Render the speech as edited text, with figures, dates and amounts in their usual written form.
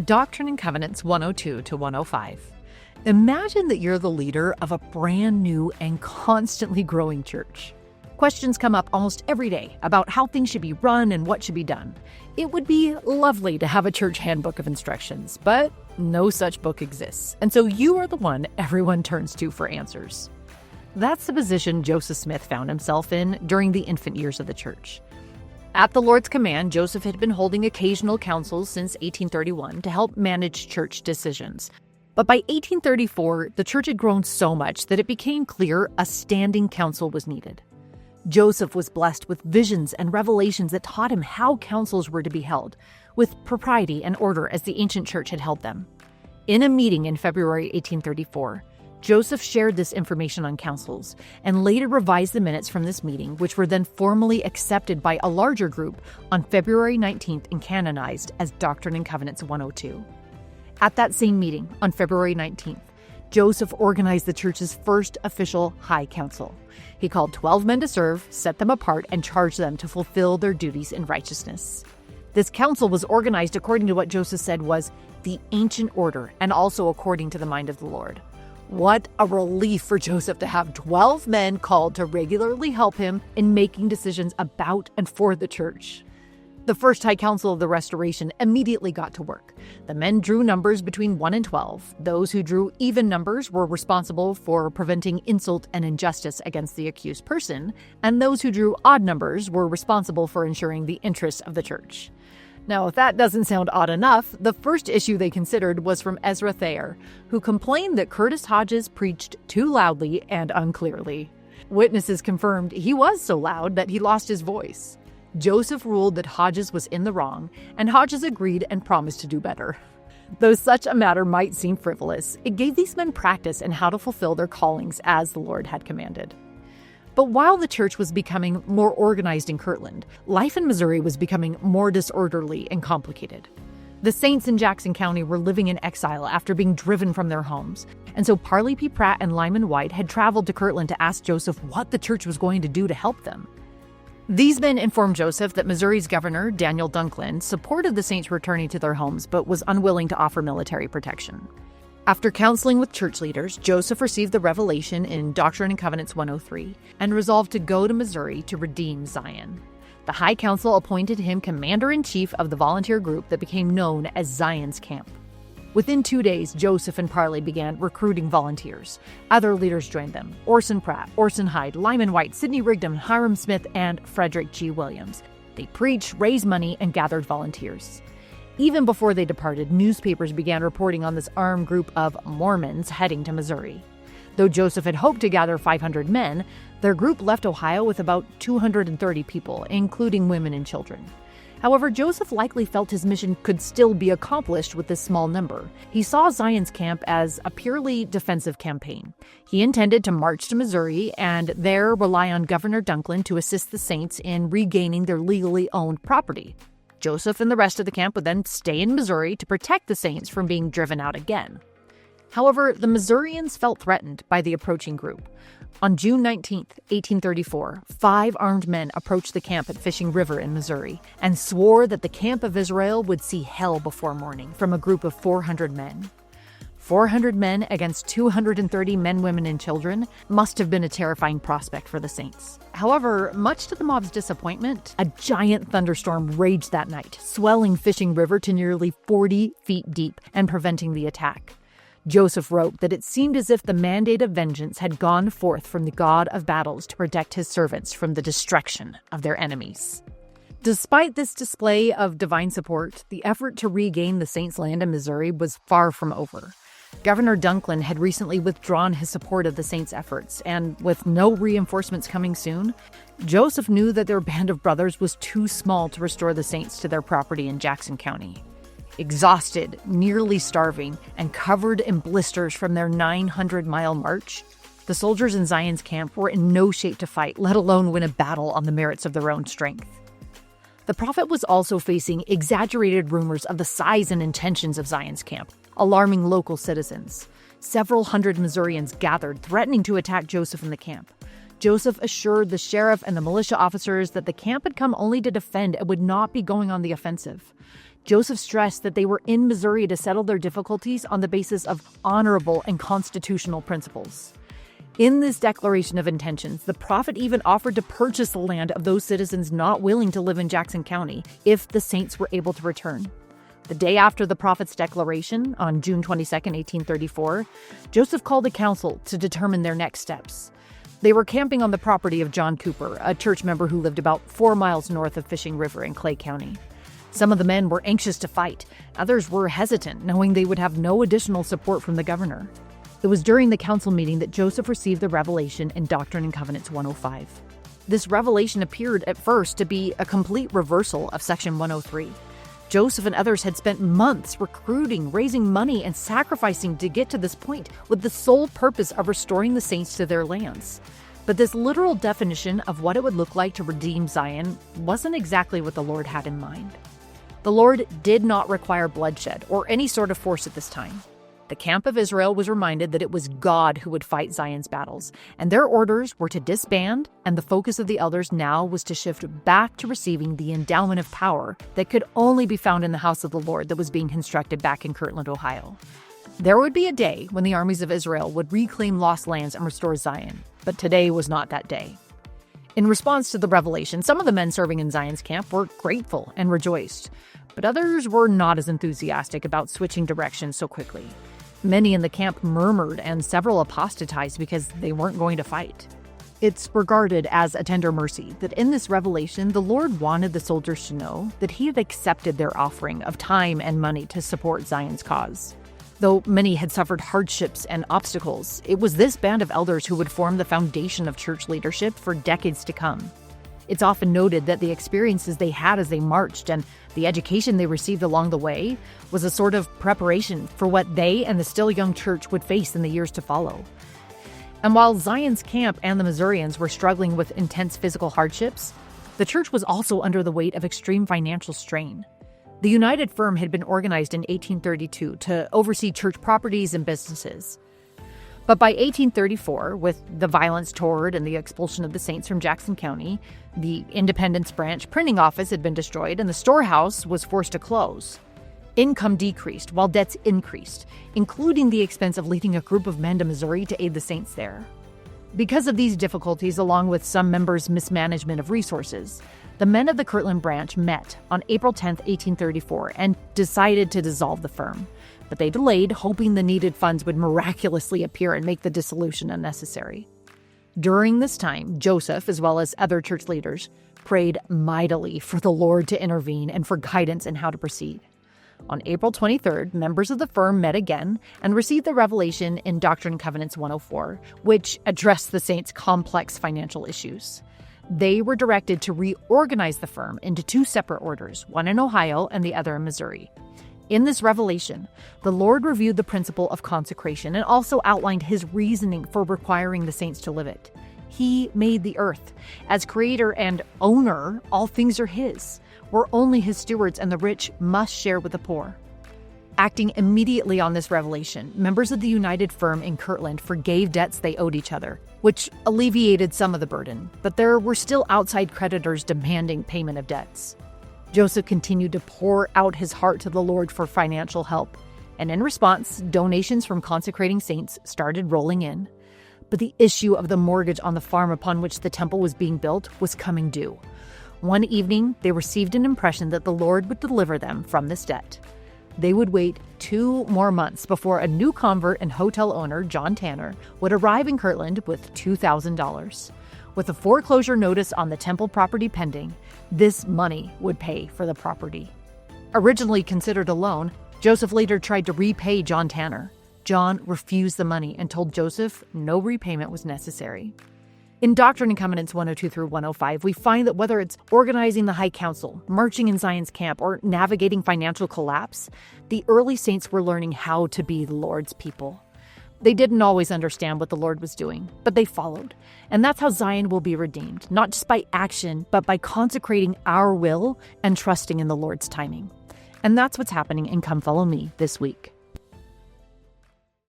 Doctrine and Covenants 102 to 105. Imagine that you're the leader of a brand new and constantly growing church. Questions come up almost every day about how things should be run and what should be done. It would be lovely to have a church handbook of instructions, but no such book exists, and so you are the one everyone turns to for answers. That's the position Joseph Smith found himself in during the infant years of the church. At the Lord's command, Joseph had been holding occasional councils since 1831 to help manage church decisions. But by 1834, the church had grown so much that it became clear a standing council was needed. Joseph was blessed with visions and revelations that taught him how councils were to be held, with propriety and order as the ancient church had held them. In a meeting in February 1834, Joseph shared this information on councils and later revised the minutes from this meeting, which were then formally accepted by a larger group on February 19th and canonized as Doctrine and Covenants 102. At that same meeting on February 19th, Joseph organized the church's first official high council. He called 12 men to serve, set them apart, and charged them to fulfill their duties in righteousness. This council was organized according to what Joseph said was the ancient order and also according to the mind of the Lord. What a relief for Joseph to have 12 men called to regularly help him in making decisions about and for the church. The first High Council of the Restoration immediately got to work. The men drew numbers between 1 and 12. Those who drew even numbers were responsible for preventing insult and injustice against the accused person, and those who drew odd numbers were responsible for ensuring the interests of the church. Now, if that doesn't sound odd enough, the first issue they considered was from Ezra Thayer, who complained that Curtis Hodges preached too loudly and unclearly. Witnesses confirmed he was so loud that he lost his voice. Joseph ruled that Hodges was in the wrong, and Hodges agreed and promised to do better. Though such a matter might seem frivolous, it gave these men practice in how to fulfill their callings as the Lord had commanded. But while the church was becoming more organized in Kirtland, life in Missouri was becoming more disorderly and complicated. The saints in Jackson County were living in exile after being driven from their homes, and so Parley P. Pratt and Lyman White had traveled to Kirtland to ask Joseph what the church was going to do to help them. These men informed Joseph that Missouri's governor, Daniel Dunklin, supported the saints returning to their homes but was unwilling to offer military protection. After counseling with church leaders, Joseph received the revelation in Doctrine and Covenants 103 and resolved to go to Missouri to redeem Zion. The High Council appointed him commander-in-chief of the volunteer group that became known as Zion's Camp. Within 2 days, Joseph and Parley began recruiting volunteers. Other leaders joined them: Orson Pratt, Orson Hyde, Lyman White, Sidney Rigdon, Hiram Smith, and Frederick G. Williams. They preached, raised money, and gathered volunteers. Even before they departed, newspapers began reporting on this armed group of Mormons heading to Missouri. Though Joseph had hoped to gather 500 men, their group left Ohio with about 230 people, including women and children. However, Joseph likely felt his mission could still be accomplished with this small number. He saw Zion's Camp as a purely defensive campaign. He intended to march to Missouri and there rely on Governor Dunklin to assist the saints in regaining their legally owned property. Joseph and the rest of the camp would then stay in Missouri to protect the saints from being driven out again. However, the Missourians felt threatened by the approaching group. On June 19, 1834, 5 armed men approached the camp at Fishing River in Missouri and swore that the camp of Israel would see hell before morning from a group of 400 men. 400 men against 230 men, women, and children must have been a terrifying prospect for the saints. However, much to the mob's disappointment, a giant thunderstorm raged that night, swelling Fishing River to nearly 40 feet deep and preventing the attack. Joseph wrote that it seemed as if the mandate of vengeance had gone forth from the God of battles to protect his servants from the destruction of their enemies. Despite this display of divine support, the effort to regain the saints' land in Missouri was far from over. Governor Dunklin had recently withdrawn his support of the saints' efforts, and with no reinforcements coming soon, Joseph knew that their band of brothers was too small to restore the saints to their property in Jackson County. Exhausted, nearly starving, and covered in blisters from their 900-mile march, the soldiers in Zion's Camp were in no shape to fight, let alone win a battle on the merits of their own strength. The prophet was also facing exaggerated rumors of the size and intentions of Zion's Camp, alarming local citizens. Several hundred Missourians gathered, threatening to attack Joseph in the camp. Joseph assured the sheriff and the militia officers that the camp had come only to defend and would not be going on the offensive. Joseph stressed that they were in Missouri to settle their difficulties on the basis of honorable and constitutional principles. In this declaration of intentions, the prophet even offered to purchase the land of those citizens not willing to live in Jackson County if the saints were able to return. The day after the prophet's declaration, on June 22, 1834, Joseph called a council to determine their next steps. They were camping on the property of John Cooper, a church member who lived about 4 miles north of Fishing River in Clay County. Some of the men were anxious to fight. Others were hesitant, knowing they would have no additional support from the governor. It was during the council meeting that Joseph received the revelation in Doctrine and Covenants 105. This revelation appeared at first to be a complete reversal of Section 103. Joseph and others had spent months recruiting, raising money, and sacrificing to get to this point with the sole purpose of restoring the saints to their lands. But this literal definition of what it would look like to redeem Zion wasn't exactly what the Lord had in mind. The Lord did not require bloodshed or any sort of force at this time. The camp of Israel was reminded that it was God who would fight Zion's battles, and their orders were to disband, and the focus of the elders now was to shift back to receiving the endowment of power that could only be found in the house of the Lord that was being constructed back in Kirtland, Ohio. There would be a day when the armies of Israel would reclaim lost lands and restore Zion, but today was not that day. In response to the revelation, some of the men serving in Zion's camp were grateful and rejoiced, but others were not as enthusiastic about switching directions so quickly. Many in the camp murmured, and several apostatized because they weren't going to fight. It's regarded as a tender mercy that in this revelation, the Lord wanted the soldiers to know that he had accepted their offering of time and money to support Zion's cause. Though many had suffered hardships and obstacles, it was this band of elders who would form the foundation of church leadership for decades to come. It's often noted that the experiences they had as they marched and the education they received along the way was a sort of preparation for what they and the still young church would face in the years to follow. And while Zion's camp and the Missourians were struggling with intense physical hardships, the church was also under the weight of extreme financial strain. The United Firm had been organized in 1832 to oversee church properties and businesses. But by 1834, with the violence toward and the expulsion of the saints from Jackson County, the Independence Branch printing office had been destroyed and the storehouse was forced to close. Income decreased while debts increased, including the expense of leading a group of men to Missouri to aid the saints there. Because of these difficulties, along with some members' mismanagement of resources, the men of the Kirtland branch met on April 10, 1834, and decided to dissolve the firm. But they delayed, hoping the needed funds would miraculously appear and make the dissolution unnecessary. During this time, Joseph, as well as other church leaders, prayed mightily for the Lord to intervene and for guidance in how to proceed. On April 23rd, members of the firm met again and received the revelation in Doctrine and Covenants 104, which addressed the saints' complex financial issues. They were directed to reorganize the firm into 2 separate orders, one in Ohio and the other in Missouri. In this revelation, the Lord reviewed the principle of consecration and also outlined his reasoning for requiring the saints to live it. He made the earth. As creator and owner, all things are his. We're only his stewards, and the rich must share with the poor. Acting immediately on this revelation, members of the United Firm in Kirtland forgave debts they owed each other, which alleviated some of the burden, but there were still outside creditors demanding payment of debts. Joseph continued to pour out his heart to the Lord for financial help, and in response, donations from consecrating saints started rolling in. But the issue of the mortgage on the farm upon which the temple was being built was coming due. One evening, they received an impression that the Lord would deliver them from this debt. They would wait 2 more months before a new convert and hotel owner, John Tanner, would arrive in Kirtland with $2,000. With a foreclosure notice on the temple property pending, this money would pay for the property. Originally considered a loan, Joseph later tried to repay John Tanner. John refused the money and told Joseph no repayment was necessary. In Doctrine and Covenants 102 through 105, we find that whether it's organizing the High Council, marching in Zion's camp, or navigating financial collapse, the early saints were learning how to be the Lord's people. They didn't always understand what the Lord was doing, but they followed. And that's how Zion will be redeemed, not just by action, but by consecrating our will and trusting in the Lord's timing. And that's what's happening in Come Follow Me this week.